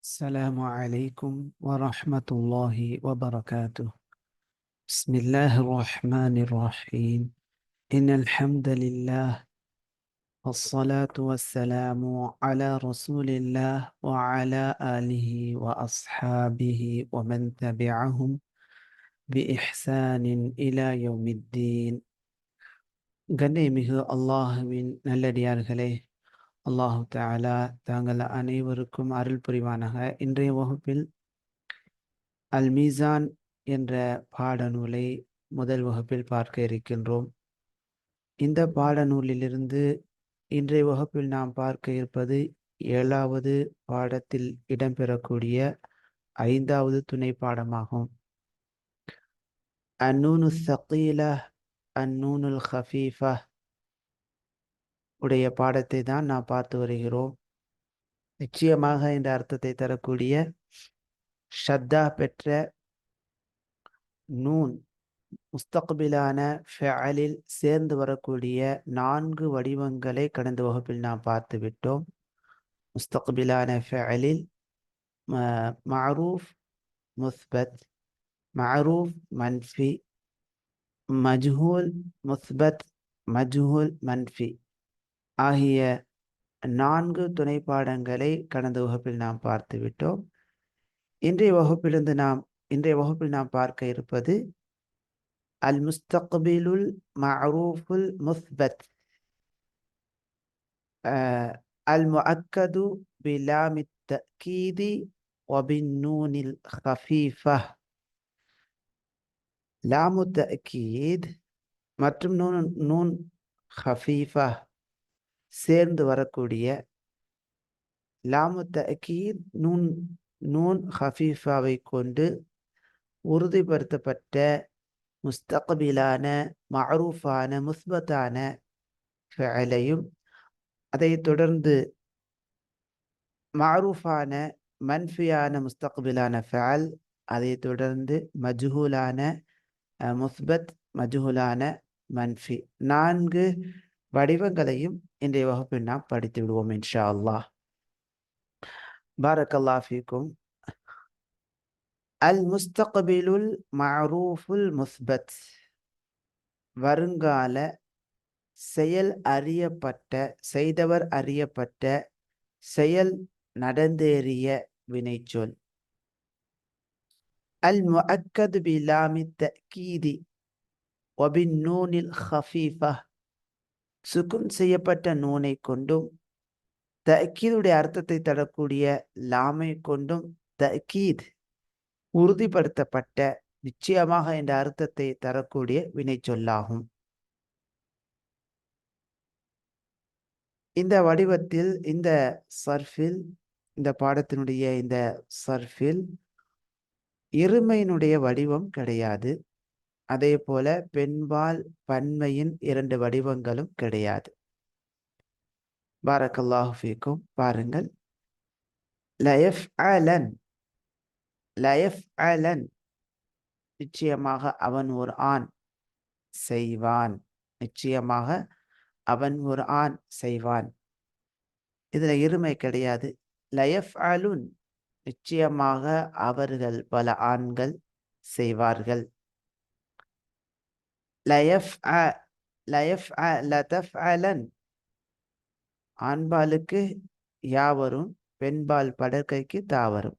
السلام عليكم ورحمة الله وبركاته. بسم الله الرحمن الرحيم. إن الحمد لله والصلاة والسلام على رسول الله وعلى آله وأصحابه ومن تبعهم بإحسان إلى يوم الدين. கண்ணியமிகு அல்லாஹுவின் நல்லடியார்களே, அல்லாஹு தஆலா தாங்கள் அனைவருக்கும் அருள் புரிவானாக. இன்றைய வகுப்பில் அல் மீசான் என்ற பாடநூலை முதல் வகுப்பில் பார்க்க இருக்கின்றோம். இந்த பாடநூலிலிருந்து இன்றைய வகுப்பில் நாம் பார்க்க இருப்பது 7வது பாடத்தில் இடம்பெறக்கூடிய 5வது துணை பாடமாகும். அந்நூனு ஸகீலா அந்நூனுல் ஹஃபீஃபா உடைய பாடத்தை தான் நாம் பார்த்து வருகிறோம். நிச்சயமாக இந்த அர்த்தத்தை தரக்கூடிய ஷத்தா பெற்ற நூன் முஸ்தக்பிலான ஃபஅலில் சேர்ந்து வரக்கூடிய 4 வடிவங்களை கடந்த வகுப்பில் நாம் பார்த்து விட்டோம். முஸ்தக்பிலான ஃபஅலில் மஅரூஃப் முஸ்பத், மஅரூஃப் மன்ஃபி, மஜ்ஹூல் முஸ்பத், மஜ்ஹூல் மன்ஃபி ஆகிய 4 துணை பாடங்களை கடந்த வகுப்பில் நாம் பார்த்து விட்டோம். இன்றைய வகுப்பில் நாம் பார்க்க இருப்பது அல் முஸ்தக்பிலுல் மஅரூஃபுல் முஸ்பத் அல் முஅக்கது பிலாமித் தஅக்கீதி வபின்னூனில் ஹஃபீஃபா. லாமு தஅக்கீத் மற்றும் நூன் ஹஃபீஃபா சேர்ந்து வரக்கூடிய லாமு தஅக்கீத் நூன் ஹஃபீஃபாவை கொண்டு உறுதிப்படுத்தப்பட்ட முஸ்தக்பிலான மஅரூஃபான முஸ்பத்தான ஃபஅலையும், அதை தொடர்ந்து மஅரூஃபான மன்ஃபியான முஸ்தக்பிலான ஃபஅல், அதை தொடர்ந்து மஜ்ஹூலான முஸ்பத், மஜ்ஹூலான மன்ஃபி 4 வடிவங்களையும் இன்றைய வகுப்பில் நாம் படித்து விடுவோம் இன்ஷா அல்லாஹ். பாரக்கல்லாஹு ஃபீக்கும். அல் முஸ்தக்பிலுல் மஅரூஃபுல் முஸ்பத், வருங்கால செயல் அறியப்பட்ட, செய்தவர் அறியப்பட்ட, செயல் நடந்தேறிய வினைச்சொல். அல் முஅக்கது பிலாமித் தஅக்கீதி வபின்னூனில் ஹஃபீஃபா, சுக்குன் செய்யப்பட்ட நூனை கொண்டும் தஅக்கீதுடைய அர்த்தத்தை தரக்கூடிய லாமை கொண்டும் தஅக்கீத் உறுதிப்படுத்தப்பட்ட, நிச்சயமாக என்ற அர்த்தத்தை தரக்கூடிய வினைச்சொல்லாகும். இந்த வடிவத்தில், இந்த சர்ஃபில், இந்த பாடத்தினுடைய இந்த சர்ஃபில் இருமையினுடைய வடிவம் கிடையாது. அதே போல பெண்பால் பன்மையின் 2 வடிவங்களும் கிடையாது. பாரக்கல்லாஹு ஃபீக்கும். பாருங்கள், லயஃப்அலன், லயஃப்அலன், நிச்சயமாக அவன் ஒரு ஆண் செய்வான், நிச்சயமாக அவன் ஒரு ஆண் செய்வான். இதுல இருமை கிடையாது. லயஃப்அலுன், நிச்சயமாக அவர்கள் பல ஆண்கள் செய்வார்கள். லதஃப்அலன், ஆண்பாலுக்கு யா வரும், பெண்பால் படற்கைக்கு தா வரும்.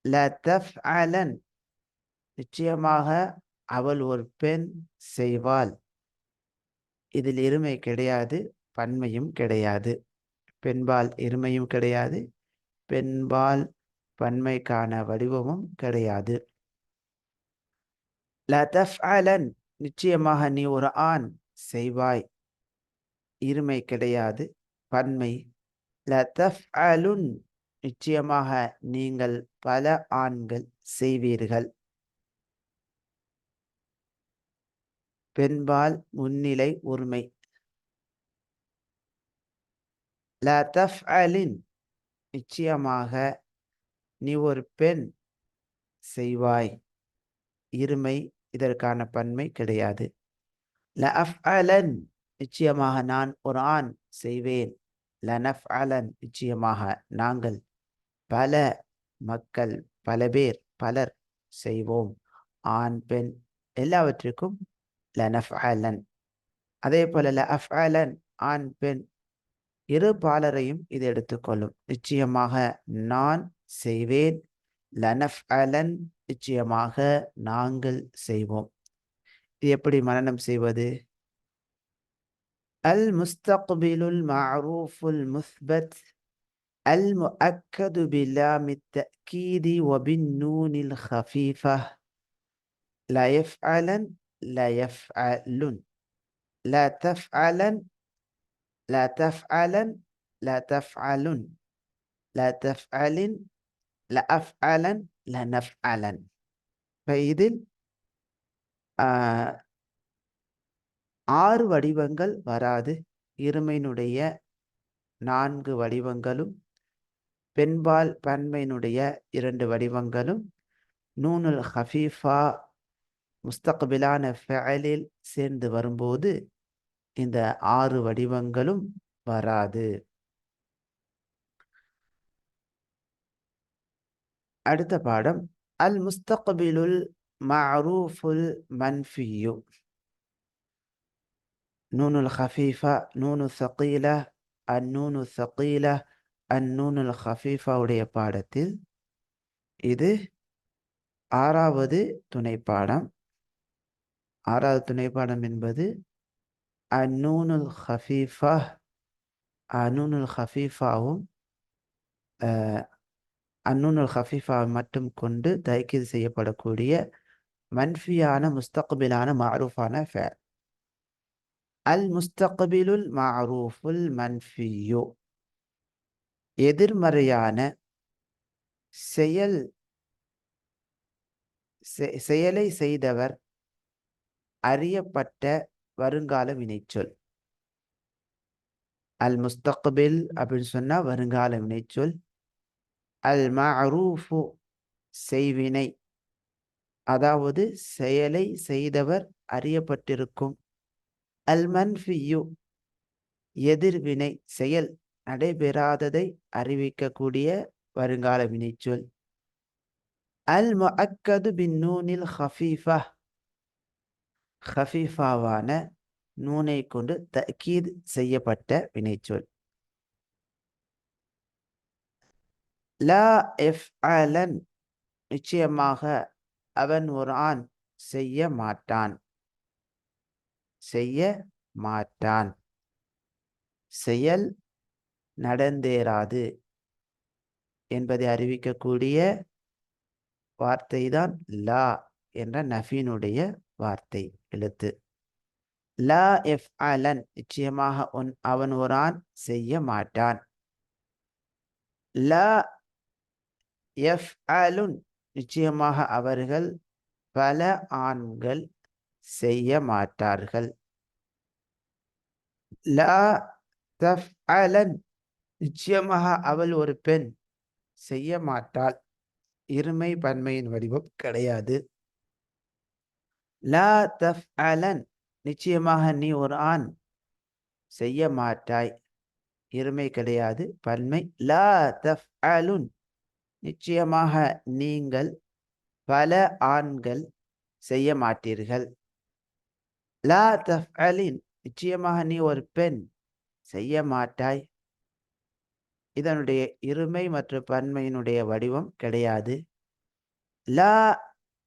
லதஃப்அலன், நிச்சயமாக அவள் ஒரு பெண் செய்வாள். இதில் இருமை கிடையாது, பன்மையும் கிடையாது. பெண்பால் இருமையும் கிடையாது, பெண்பால் பன்மைக்கான வடிவமும் கிடையாது. லதஃப்அலன், நிச்சயமாக நீ ஒரு ஆண் செய்வாய், இருமை கிடையாது, பன்மை. லதஃப்அலுன், நிச்சயமாக நீங்கள் பல ஆண்கள் செய்வீர்கள். பெண்பால் முன்னிலை ஒருமை. லதஃப்அலின், நிச்சயமாக நீ ஒரு பெண் செய்வாய், இருமை, இதற்கான பன்மை கிடையாது. லஅஃப்அலன், நிச்சயமாக நான் ஒரு ஆண் செய்வேன். லனஃப்அலன், நிச்சயமாக நாங்கள் பல மக்கள், பல பேர், பலர் செய்வோம். ஆண் பெண் எல்லாவற்றிற்கும் லனஃஅலன். அதே போல லஅஃஅலன் ஆண் பெண் இரு பாலரையும் இது எடுத்துக்கொள்ளும். நிச்சயமாக நான் செய்வேன். லனஃஅலன் நிச்சயமாக நாங்கள் செய்வோம். இது எப்படி மனனம் செய்வது? அல் முஸ்தக்பிலுல் மஅரூஃபுல் முஸ்பத் அல் முஅக்கது பிலாமித் தஅக்கீதி வபின்னூனில் ஹஃபீஃபா لا يفعلن لا يفعلن لا تفعلن لا تفعلن لا تفعلن لا تفعلن لا أفعلن لا نفعلن. இதில் ஆறு வடிவங்கள் வராது. இருமையினுடைய 4 வடிவங்களும், பெண்பால் பன்மையினுடைய 2 வடிவங்களும், நூனுல் ஹஃபீஃபா முஸ்தக்பிலான ஃபஅலில் சேர்ந்து வரும்போது இந்த 6 வடிவங்களும் வராது. அடுத்த பாடம் அல் முஸ்தக்பிலுல் மஅரூஃபுல் மன்ஃபியு. நூனுல் ஹஃபீஃபா, நூனு ஸகீலா, அந்நூனு ஸகீலா, அந்நூனுல் ஹஃபீஃபா உடைய பாடத்தில் இது 6வது துணைப்பாடம். 6வது துணைப்பாடம் என்பது அந்நூனுல் ஹஃபீஃபா. அந்நூனுல் ஹஃபீஃபாவும் அந்நூனுல் ஹஃபீஃபா மட்டும் கொண்டு தயக்கீது செய்யப்படக்கூடிய மன்ஃபியான முஸ்தக்பிலான மஅரூஃபான ஃபஅல். அல் முஸ்தக்பிலுல் மஅரூஃபுல் மன்ஃபியு எதிர்மறையான செயலை செய்தவர் அறியப்பட்ட வருங்கால வினைச்சொல். அல் முஸ்தக்பில் அப்படின்னு சொன்னா வருங்கால வினைச்சொல். அல் மஅரூஃபு செய்வினை, அதாவது செயலை செய்தவர் அறியப்பட்டிருக்கும். அல் மன்ஃபியு எதிர்வினை, செயல் நடைபெறாததை அறிவிக்கக்கூடிய வருங்கால வினைச்சொல். அல் முஅக்கது பின்னூனில் ஹஃபீஃபா ஹஃபீஃபாவான நூனை கொண்டு தஅக்கீத் செய்யப்பட்ட வினைச்சொல். லா எஃப்அலன் நிச்சயமாக அவன் ஒரு ஆண் செய்ய மாட்டான். செய்ய மாட்டான், செயல் நடந்தேறாது என்பதை அறிவிக்கக்கூடிய வார்த்தைதான் லா என்ற நஃபீனுடைய வார்த்தை எழுத்து. லா எஃப்அலன் நிச்சயமாக அவன் ஒரு ஆண் செய்ய மாட்டான். லா யஃப்அலுன் நிச்சயமாக அவர்கள் பல ஆண்கள் செய்ய மாட்டார்கள். லா தஃஅலன் நிச்சயமாக அவள் ஒரு பெண் செய்ய மாட்டாள். இருமை பன்மையின் வடிவம் கிடையாது. லா தஃஅலன் நிச்சயமாக நீ ஒரு ஆண் செய்ய மாட்டாய். இருமை கிடையாது, பன்மை. லா தஃஅலுன் நிச்சயமாக நீங்கள் பல ஆண்கள் செய்ய மாட்டீர்கள். லா தஃஅலின் நிச்சயமாக நீ ஒரு பெண் செய்ய மாட்டாய். இதனுடைய இருமை மற்றும் பன்மையினுடைய வடிவம் கிடையாது. லா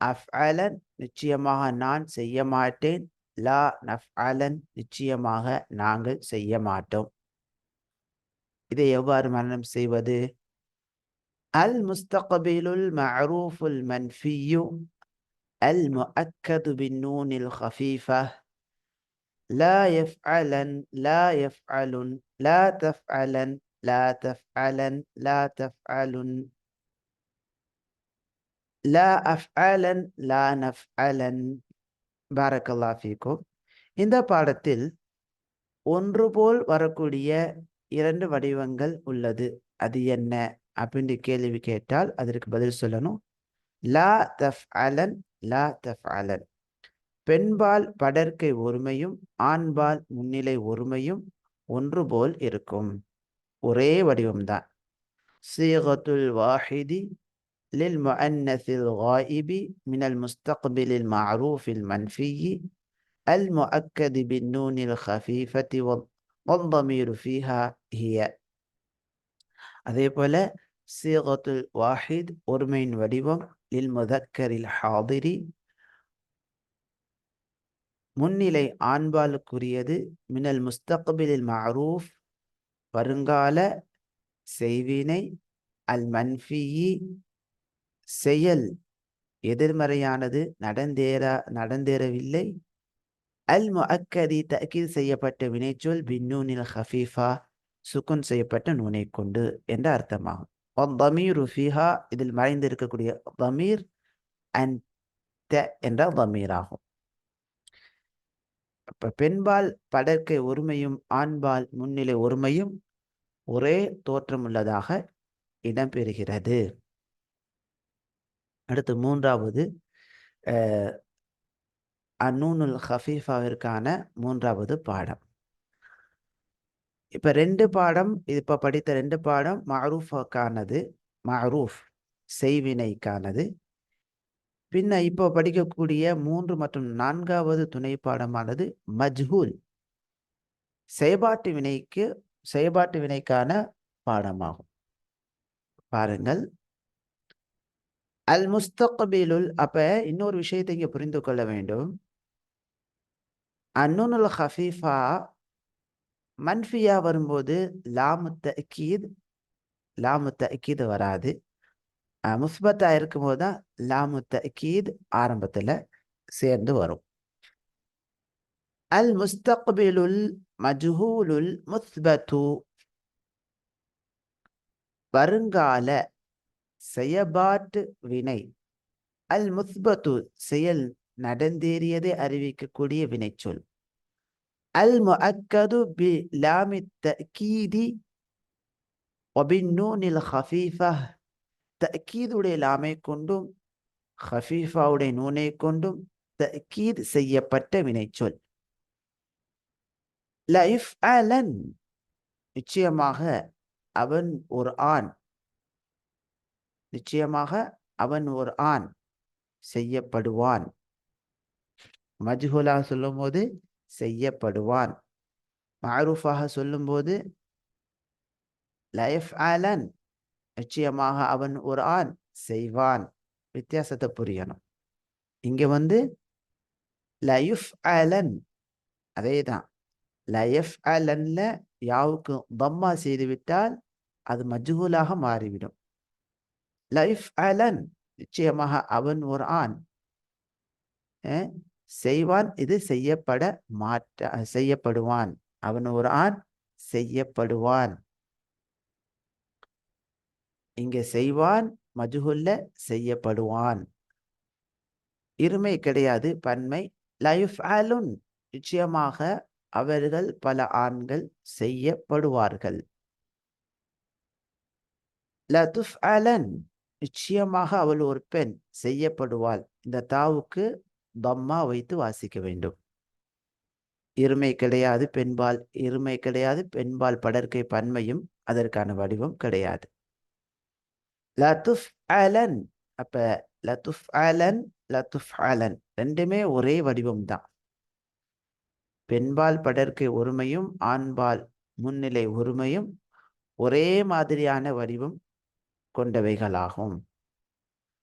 அஃஅலன் நிச்சயமாக நான் செய்ய மாட்டேன். லா நஃஅலன் நிச்சயமாக நாங்கள் செய்ய மாட்டோம். இதை எவ்வாறு மனனம் செய்வது? அல் முஸ்தக்பிலுல் மஅரூஃபுல் மன்ஃபியு அல் முஅக்கது பின்னூனில் ஹஃபீஃபா லா யஃப்அலன் லா யஃப்அலுன் லா தஃஅலன் லா தஃஅலன் லா தஃஅலுன் லா அஃஅலன் லா நஃஅலன். பாரக்கல்லாஹு ஃபீக்கும். இந்த பாடத்தில் ஒன்று போல் வரக்கூடிய 2 வடிவங்கள் உள்ளது. அது என்ன அப்படின்னு கேள்வி கேட்டால் அதற்கு பதில் சொல்லணும். லா தஃஅலன் லா தஃஅலன். பெண்பால் படர்க்கை ஒருமையும் ஆண்பால் முன்னிலை ஒருமையும் ஒன்று போல் இருக்கும். ஒரே வடிவம்தான். صيغة الواحد للمؤنث الغائب من المستقبل المعروف المنفي المؤكد بالنون الخفيفة والضمير فيها هي. அதே போல சீகத்துல் வாஹித் ஒருமையின் வடிவம் லில் முதக்கரில் ஹாதிரி முன்னிலை ஆண்பாலுக்குரியது, மினல் முஸ்தக்பிலில் மஅரூஃப் வருங்கால செய்வினை, அல் மன்ஃபியி செயல் எதிர்மறையானது நடந்தேறவில்லை, அல் முஅக்கதி தஅக்கீத் செய்யப்பட்ட வினைச்சொல் பின்னூனில் ஹஃபீஃபா சுக்குன் செய்யப்பட்ட நூனை கொண்டு என்ற அர்த்தமாகும். தமீரு ஃபிஹா இதில் மறைந்திருக்கக்கூடிய தமீர் அன்த என்ற தமீர் ஆகும். அப்ப பெண்பால் படர்க்கை ஒருமையும் ஆண்பால் முன்னிலை ஒருமையும் ஒரே தோற்றமுள்ளதாக இடம்பெறுகிறது. அடுத்து மூன்றாவது அன்னூனுல் ஹஃபீஃபாவிற்கான மூன்றாவது பாடம். இப்ப படித்த ரெண்டு பாடம் மஅரூஃபுக்கானது, மஅரூஃப் செய்வினைக்கானது. பின்ன இப்போ படிக்கக்கூடிய 3 மற்றும் 4வது துணை பாடமானது மஜ்ஹூல் செயல்பாட்டு வினைக்கான பாடமாகும். பாருங்கள், அல் முஸ்தக்பிலுல். அப்ப இன்னொரு விஷயத்தை இங்க புரிந்து கொள்ள வேண்டும். அன்னூனுல் ஹஃபீஃபா மன்ஃபியா வரும்போது லாமு தஅக்கீத் வராது. முஸ்பத்தா இருக்கும்போது தான் லாமு தஅக்கீத் ஆரம்பத்துல சேர்ந்து வரும். அல் முஸ்தக்பிலுல் மஜ்ஹூலுல் முஸ்பத்து வருங்கால செயல்பாட்டு வினை, அல் முஸ்பத்து செயல் நடந்தேறியதை அறிவிக்கக்கூடிய வினைச்சொல், அல் முஅக்கது பி லாமி தஅக்கீதி வபின்னூனில் ஹஃபீஃபா தஅக்கீதுடைய லாமை கொண்டும் ஹஃபீஃபாவுடைய நூனை கொண்டும் தஅக்கீத் செய்யப்பட்ட வினைச்சொல். லயுஃஅலன் நிச்சயமாக அவன் ஒரு ஆண், நிச்சயமாக அவன் ஒரு ஆண் செய்யப்படுவான். மஜ்ஹூலாக சொல்லும் போது செய்யப்படுவான், மஅரூஃபாக சொல்லும் போது லயுஃஅலன் நிச்சயமாக அவன் ஒரு ஆண் செய்வான். வித்தியாசத்தை புரியணும். இங்க லயுஃஅலன் அதேதான். லயுஃஅலன்ல யாவுக்கு தம்மா செய்துவிட்டால் அது மஜ்ஹூலாக மாறிவிடும். லயுஃஅலன் நிச்சயமாக அவன் ஒரு ஆண் செய்வான், இது செய்யப்படுவான். அவன் ஒரு ஆண் செய்யப்படுவான். இங்க செய்வான் மஜ்ஹூல்ல செய்யப்படுவான். இருமை கிடையாது, பன்மை. லயுஃஅலுன் நிச்சயமாக அவர்கள் பல ஆண்கள் செய்யப்படுவார்கள். லதுஃஅலன் நிச்சயமாக அவள் ஒரு பெண் செய்யப்படுவாள். இந்த தாவுக்கு தம்மா வைத்து வாசிக்க வேண்டும். இருமை கிடையாது, பெண்பால் படர்க்கை பன்மையும் அதற்கான வடிவம் கிடையாது. லதுஃஅலன். அப்ப லதுஃஅலன் ரெண்டுமே ஒரே வடிவம் தான். பெண்பால் படர்க்கை ஒருமையும் ஆண்பால் முன்னிலை ஒருமையும் ஒரே மாதிரியான வடிவம் கொண்டவைகளாகும்.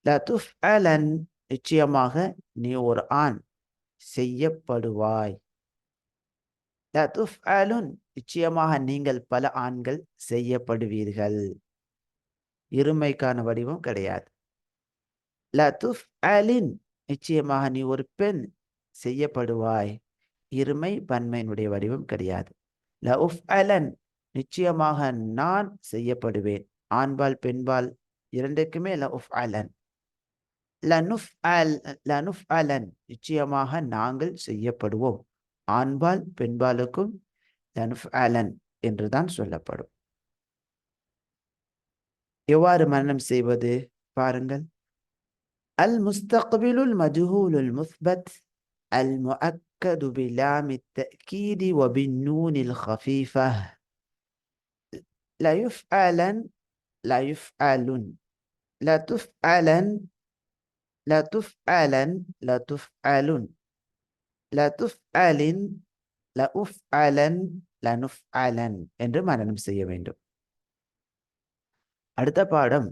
லதுஃஅலன் நிச்சயமாக நீ ஒரு ஆண் செய்யப்படுவாய். லதுஃஅலுன் நிச்சயமாக நீங்கள் பல ஆண்கள் செய்யப்படுவீர்கள். இருமைக்கான வடிவம் கிடையாது. லதுஃஅலின் நிச்சயமாக நீ ஒரு பெண் செய்யப்படுவாய். இருமை பன்மையினுடைய வடிவம் கிடையாது. லஉஃஅலன் நிச்சயமாக நான் செய்யப்படுவேன். ஆண்பால் பெண்பால் இரண்டுக்குமே லஉஃஅலன். லனுஃஅலன் நிச்சயமாக நாங்கள் செய்யப்படுவோம். ஆண்பால் பெண்பாலுக்கும் லனுஃஅலன் என்றுதான் சொல்லப்படும். எவ்வாறு மரணம் செய்வது பாருங்கள். அல் முஸ்தக்பிலுல் மஜ்ஹூலுல் முஸ்பத் அல் முஅக்கது பிலாமி தஅக்கீதி வபின்னூனில் ஹஃபீஃபா லயுஃஅலன் ليفعلن لتفعلن لتفعلن لتفعلن لتفعلن لأفعلن لنفعلن என்று மனனம் செய்ய வேண்டும். அடுத்த பாடம்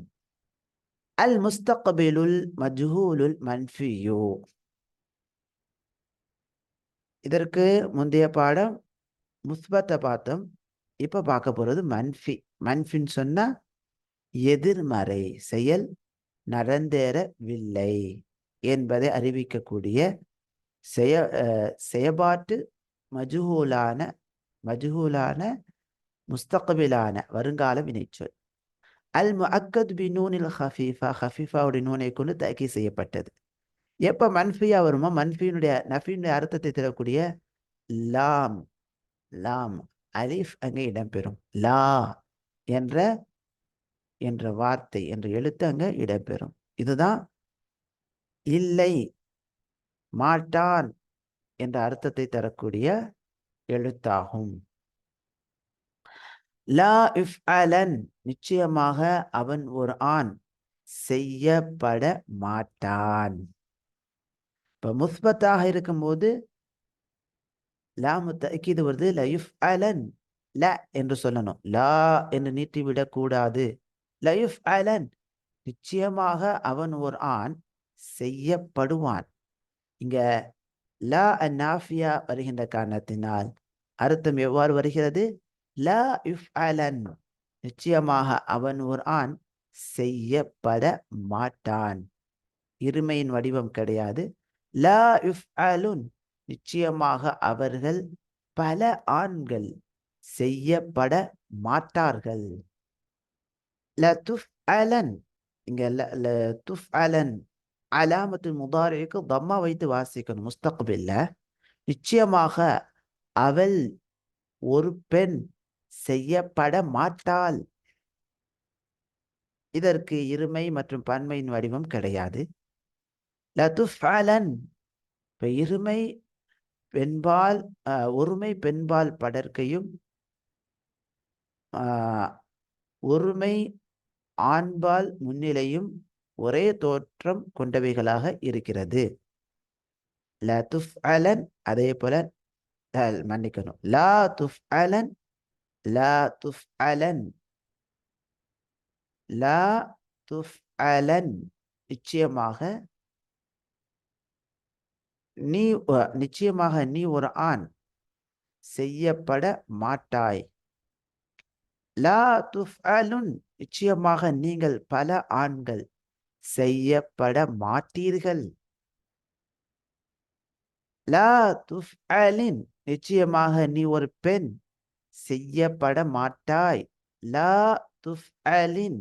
அல் முஸ்தக்பிலுல் மஜ்ஹூலுல் மன்ஃபியு. இதற்கு முந்தைய பாடம் முஸ்பத்தை பார்த்தோம். இப்ப பார்க்க போறது மன்ஃபி. மன்ஃபின்னு சொன்னா எதிர்மறை செயல் நடந்தேறவில்லை என்பதை அறிவிக்கக்கூடிய செயபாட்டு மஜ்ஹூலான முஸ்தக்பிலான வருங்கால வினைச்சொல். அல் முஅக்கத் பி நூனில் ஹஃபீஃபா, ஹஃபீஃபாவுடைய நூனை கொண்டு தக்கி செய்யப்பட்டது. எப்ப மன்ஃபியா வருமோ நஃபியினுடைய அர்த்தத்தை தரக்கூடிய லாம் லாம் அலிஃப் அங்கே இடம்பெறும். லா என்ற வார்த்தை என்ற எழுத்து அங்க இடம்பெறும். இதுதான் இல்லை மாட்டான் என்ற அர்த்தத்தை தரக்கூடிய எழுத்தாகும். லா இஃப்அலன் நிச்சயமாக அவன் ஒரு ஆண் செய்யப்பட மாட்டான். இப்ப முஸ்பத்தாக இருக்கும்போது லாம் தஅக்கீது வருது. ல யுஃப்அலன் ல என்று சொல்லணும். லா என்று நீட்டிவிடக் கூடாது. ல யுஃப்அலன் நிச்சயமாக அவன் ஒரு ஆண் செய்யப்படுவான். இங்க லா அந்நாஃபியா வருகின்ற காரணத்தினால் அர்த்தம் எவ்வாறு வருகிறது? லா யுஃப்அலன் நிச்சயமாக அவன் ஒரு ஆண் செய்யப்பட மாட்டான். இருமையின் வடிவம் கிடையாது. லா யுஃப்அலுன் நிச்சயமாக அவர்கள் பல ஆண்கள் செய்யப்பட மாட்டார்கள். லதுஃப்அலன் இங்க லதுஃப்அலன் அலாமத்துல் முதாரிக்கு தம்மா வைத்து வாசிக்கணும். முஸ்தக்பில்ல நிச்சயமாக அவள் ஒரு பெண் செய்யப்பட மாட்டாள். இதற்கு இருமை மற்றும் பன்மையின் வடிவம் கிடையாது. லதுஃப்அலன் இப்ப இருமை பெண்பால் ஒருமை பெண்பால் படர்க்கையும் ஒருமை ஆண்பால் முன்னிலையும் ஒரே தோற்றம் கொண்டவைகளாக இருக்கிறது. லா துஃப்அலன் அதே போல மன்னிக்கணும். லா துஃப்அலன் லா துஃப்அலன் லா துஃப்அலன் நிச்சயமாக நீ ஒரு ஆண் செய்யப்பட மாட்டாய். லா துஃப்அலுன் நிச்சயமாக நீங்கள் பல ஆண்கள் செய்யப்பட மாட்டீர்கள். லா துஃப்அலின் நிச்சயமாக நீ ஒரு பெண் செய்யப்பட மாட்டாய். லா துஃப்அலின்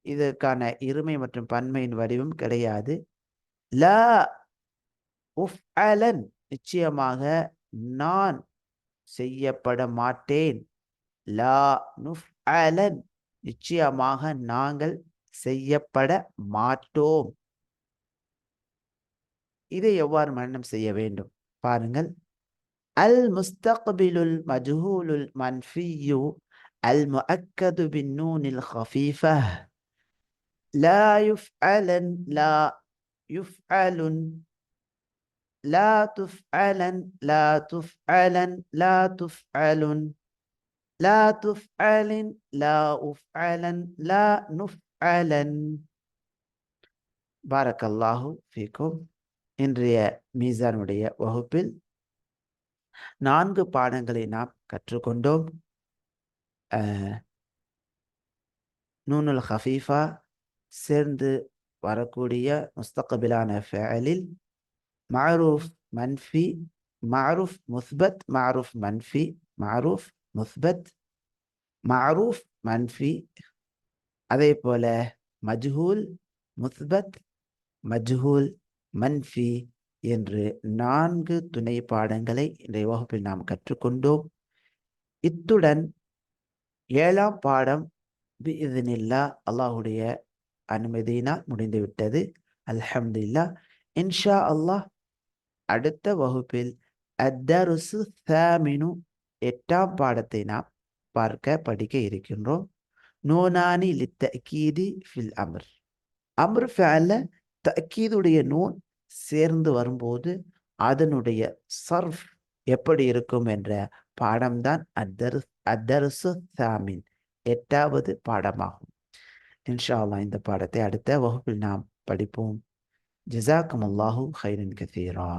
இதற்கான இருமை மற்றும் பன்மையின் வடிவம் கிடையாது. லா உஃப்அலன் நிச்சயமாக நான் செய்யப்பட மாட்டேன். லா நுஃப்அலன் நிச்சயமாக நாங்கள் செய்யப்பட மாட்டோம். இதை எவ்வாறு மனனம் செய்ய வேண்டும் பாருங்கள். அல் முஸ்தக்பிலுல் மஜ்ஹூலுல் மன்ஃபியு அல் முஅக்கது பின் நூனில் ஹஃபீஃபா லா யுஃப்அலன் லா யுஃப்அலுன் லா துஃப்அலன் லா துஃப்அலன் லா துஃப்அலுன் லா துஃப்அலின் லா உஃப்அலன் லா நுஃப்அலன். பாரக்கல்லாஹு ஃபீக்கும். இன்றைய மீசானுடைய வகுப்பில் 4 பாடங்களை நாம் கற்றுக்கொண்டோம். நூனுல் ஹஃபீஃபா சேர்ந்து வரக்கூடிய முஸ்தக்பிலான ஃபஅலில் மஅரூஃப் மன்ஃபி, மஅரூஃப் முஸ்பத், மஅரூஃப் மன்ஃபி, மஅரூஃப் முஸ்பத், மஅரூஃப் மன்ஃபி, அதே போல மஜ்ஹூல் முஸ்பத், மஜ்ஹூல் மன்ஃபி என்று 4 துணை பாடங்களை இன்றைய வகுப்பில் நாம் கற்றுக்கொண்டோம். இத்துடன் 7ஆம் பாடம் பிஇذنில்லாஹ் அல்லாஹ்வுடைய அனுமதியினால் முடிந்துவிட்டது. அல்ஹம்துலில்லாஹ். இன்ஷா அல்லாஹ் அடுத்த வகுப்பில் அத்தருசு தாமினு 8ஆம் பாடத்தை நாம் படிக்க இருக்கின்றோம். நூனானி லித்தஅக்கீதி ஃபில் அம்ர். அம்ர் ஃபஅல்ல தஅக்கீதுடைய நூன் சேர்ந்து வரும்போது அதனுடைய சர்ஃப் எப்படி இருக்கும் என்ற பாடம்தான் அத்தர்சு தாமின், 8வது பாடமாகும். இன்ஷா அல்லாஹ் இந்த பாடத்தை அடுத்த வகுப்பில் நாம் படிப்போம். ஜஸாக்கும் அல்லாஹு ஹைரன் கதீரா.